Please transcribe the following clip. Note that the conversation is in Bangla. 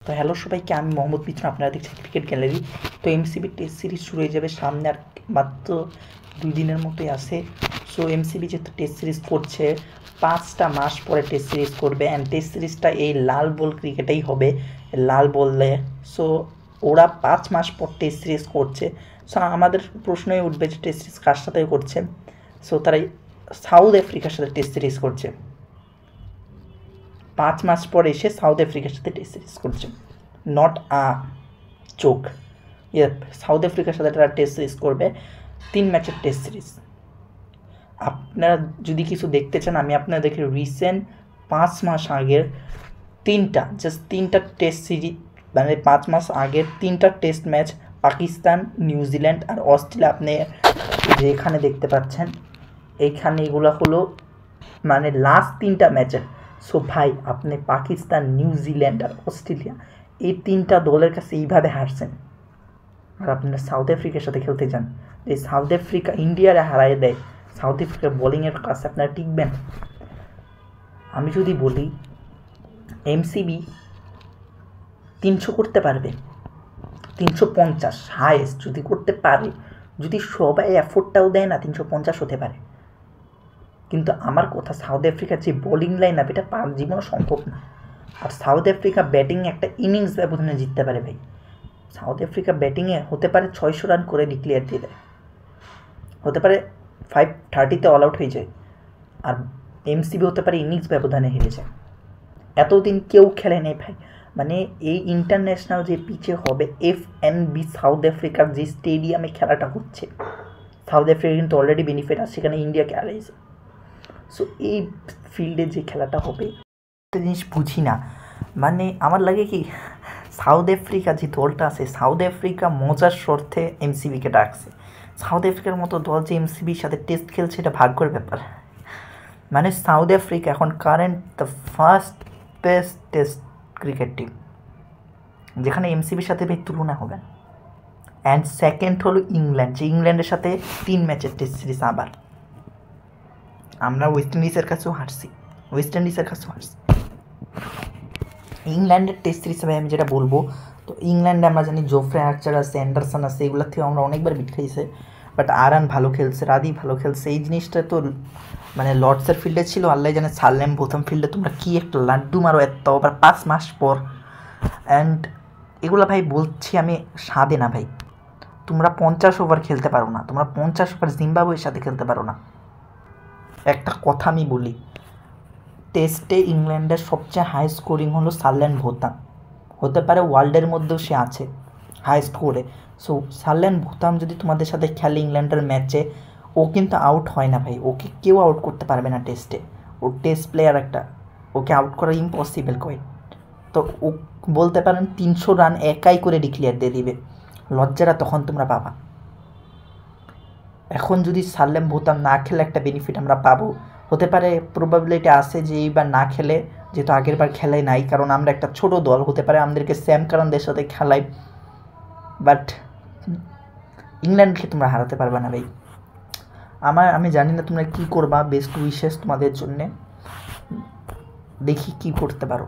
তো হ্যালো সবাইকে, আমি মোহাম্মদ মিঠুন, আপনারা দেখছেন ক্রিকেট গ্যালারি। তো এমসিবি টেস্ট সিরিজ শুরু হয়ে যাবে সামনে, আর মাত্র 2 দিনের মতোই আছে। সো এমসিবি যেহেতু টেস্ট সিরিজ করছে, 5টা মাস পরে টেস্ট সিরিজ করবে, অ্যান্ড টেস্ট সিরিজটা এই লাল বল ক্রিকেটেই হবে, লাল বললে। সো ওরা 5 মাস পর টেস্ট সিরিজ করছে। সো আমাদের প্রশ্নই উঠবে যে টেস্ট সিরিজ কার সাথে করছে। সো তারা সাউথ আফ্রিকার সাথে টেস্ট সিরিজ করছে। 5 মাস পর এসে সাউথ আফ্রিকার সাথে টেস্ট সিরিজ করছে, নট চোখ। সাউথ আফ্রিকার সাথে তারা টেস্ট সিরিজ করবে, 3 ম্যাচের টেস্ট সিরিজ। আপনারা যদি কিছু দেখতে চান, আমি আপনাদেরকে রিসেন্ট 5 মাস আগের 3টা টেস্ট সিরিজ, মানে 5 মাস আগের 3টা টেস্ট ম্যাচ, পাকিস্তান, নিউজিল্যান্ড আর অস্ট্রেলিয়া, আপনি যেখানে দেখতে পাচ্ছেন এইখানে, এগুলো হলো মানে লাস্ট 3টা ম্যাচের। সো ভাই, আপনি পাকিস্তান, নিউজিল্যান্ড আর অস্ট্রেলিয়া, এই 3টা দলের কাছে এইভাবে হারছেন, আর আপনারা সাউথ আফ্রিকার সাথে খেলতে যান। এই সাউথ আফ্রিকা ইন্ডিয়ারে হারাই দেয়, সাউথ আফ্রিকার বোলিংয়ের কাছে আপনারা টিকবেন? আমি যদি বলি এমসিবি 300 করতে পারবে, 350 হাইয়েস্ট যদি করতে পারে, যদি সবাই এফোর্টটাও দেয় না, 350 হতে পারে। কিন্তু আমার কথা, সাউথ আফ্রিকার যে বোলিং লাইন আপ, এটা জীবনও সম্ভব না। আর সাউথ আফ্রিকা ব্যাটিং একটা ইনিংস ব্যবধানে জিততে পারে ভাই। সাউথ আফ্রিকা ব্যাটিংয়ে হতে পারে 600 রান করে ডিক্লেয়ার দিয়ে দেয়, হতে পারে 530-তে অল আউট হয়ে যায়, আর এমসিবি হতে পারে ইনিংস ব্যবধানে হেরে যায়। এতদিন কেউ খেলে নেই ভাই। মানে এই ইন্টারন্যাশনাল যে পিচে হবে, FNB সাউথ আফ্রিকার যে স্টেডিয়ামে খেলাটা হচ্ছে, সাউথ আফ্রিকা কিন্তু অলরেডি বেনিফিট আছে, সেখানে ইন্ডিয়াকে হারিয়েছে। সো এই ফিল্ডে যে খেলাটা হবে, একটা জিনিস বুঝি না, মানে আমার লাগে কি, সাউথ আফ্রিকা যে দলটা আছে, সাউথ আফ্রিকা মজার স্বার্থে এমসিবিকে ডাকছে। সাউথ আফ্রিকার মতো দল যে এমসিবির সাথে টেস্ট খেলছে, এটা ভাগ্যের ব্যাপার। মানে সাউথ আফ্রিকা এখন current the first best test cricket team, যেখানে এমসিবির সাথে ভাই তুলনা হবে। অ্যান্ড সেকেন্ড হলো ইংল্যান্ড, যে ইংল্যান্ডের সাথে 3 ম্যাচের টেস্ট সিরিজ। আবার আমরা ওয়েস্ট ইন্ডিজের কাছেও হারছি, ইংল্যান্ডের টেস্ট সিরিজ হিসেবে আমি যেটা বলবো, তো ইংল্যান্ডে আমরা জানি জোফ্রে আর্চার আছে, অ্যান্ডারসন আছে, এগুলোর থেকে আমরা অনেকবার বিট খাইছে। বাট আরান ভালো খেলছে, রাদি ভালো খেলছে। এই জিনিসটা তো মানে লর্ডসের ফিল্ডে ছিল, আল্লাহ জানে সাল্লেম প্রথম ফিল্ডে তোমরা কি একটা লাড্ডু মারো এত, আবার 5 মাস পর। অ্যান্ড এগুলো ভাই বলছি আমি স্বাদে না ভাই, তোমরা 50 ওভার খেলতে পারো না, তোমরা 50 ওভার জিম্বাবুয়ের সাথে খেলতে পারো না। একটা কথা আমি বলি, টেস্টে ইংল্যান্ডের সবচেয়ে হাই স্কোরিং হলো সাল্লেন ভোতাম, হতে পারে ওয়ার্ল্ডের মধ্যেও সে আছে হাই স্কোরে। সো সাল্লেন ভোতাম যদি তোমাদের সাথে খেলে ইংল্যান্ডের ম্যাচে, ও কিন্তু আউট হয় না ভাই, ওকে কেউ আউট করতে পারবে না টেস্টে। ও টেস্ট প্লেয়ার একটা, ওকে আউট করা ইম্পসিবল কয়। তো ও বলতে পারেন 300 রান একাই করে ডিক্লেয়ার দিয়ে দিবে, লজ্জারা তখন তোমরা পাবা। এখন যদি সাল্লেম ভোতাম না খেলে একটা বেনিফিট আমরা পাবো, হতে পারে প্রবাবিলিটি আছে যে এইবার না খেলে, যেহেতু আগের বার খেলাই নাই, কারণ আমরা একটা ছোট দল, হতে পারে আমাদেরকে স্যাম কারানদের সাথে খেলাই। বাট ইংল্যান্ডকে তোমরা হারাতে পারবে না ভাই। আমি জানি না তোমরা কী করবা, বেস্ট উইশেস তোমাদের জন্যে, দেখি কী করতে পারো।